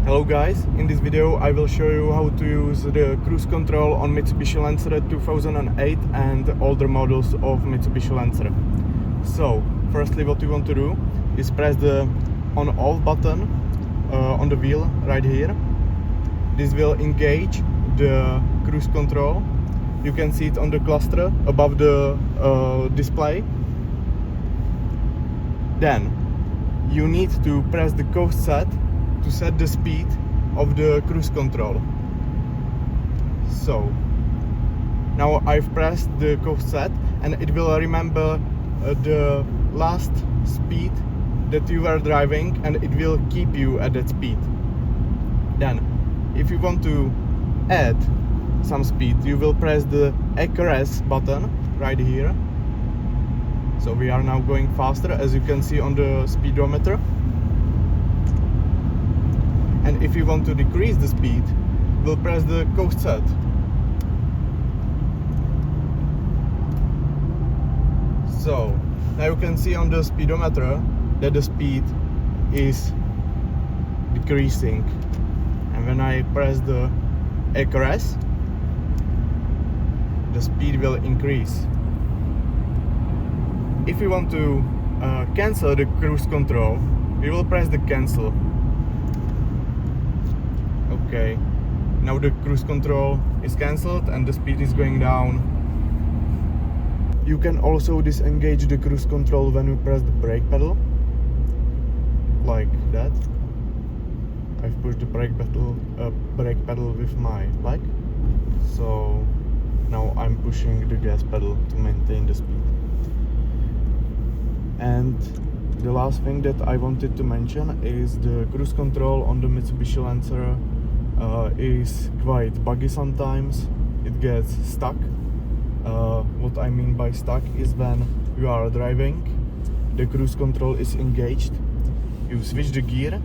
Hello guys, in this video I will show you how to use the cruise control on Mitsubishi Lancer 2008 and older models of Mitsubishi Lancer. So, firstly what you want to do is press the on-off button on the wheel right here. This will engage the cruise control. You can see it on the cluster above the display. Then you need to press the coast set to set the speed of the cruise control. So now I've pressed the coast set and it will remember the last speed that you were driving and it will keep you at that speed. Then if you want to add some speed, you will press the ASX button right here. So we are now going faster, as you can see on the speedometer. And if you want to decrease the speed, we'll press the coast set. So now you can see on the speedometer that the speed is decreasing. And when I press the ASX, the speed will increase. If you want to cancel the cruise control, we will press the cancel. Okay, now the cruise control is cancelled and the speed is going down. You can also disengage the cruise control when you press the brake pedal, like that. I've pushed the brake pedal with my leg, so now I'm pushing the gas pedal to maintain the speed. And the last thing that I wanted to mention is the cruise control on the Mitsubishi Lancer is quite buggy sometimes. It gets stuck. What I mean by stuck is when you are driving, the cruise control is engaged, you switch the gear,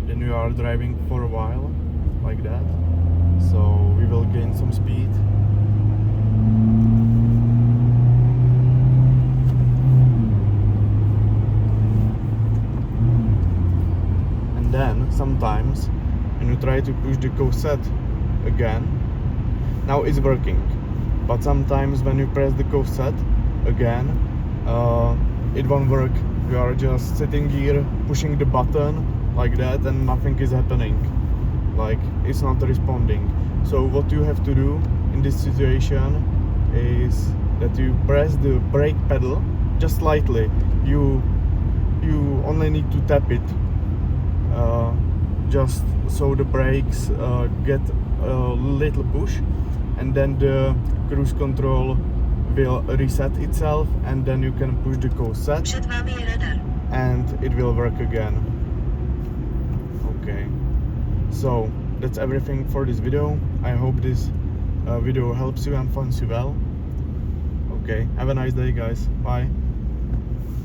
then you are driving for a while, like that. So we will gain some speed. And then sometimes when you try to push the coast set again, now it's working, but sometimes when you press the coast set again, it won't work. You are just sitting here pushing the button like that and nothing is happening, like it's not responding. So what you have to do in this situation is that you press the brake pedal just slightly. You only need to tap it just so the brakes get a little push, and then the cruise control will reset itself, and then you can push the coast set and it will work again. Okay, so that's everything for this video. I hope this video helps you and finds you well. Okay, have a nice day guys, bye.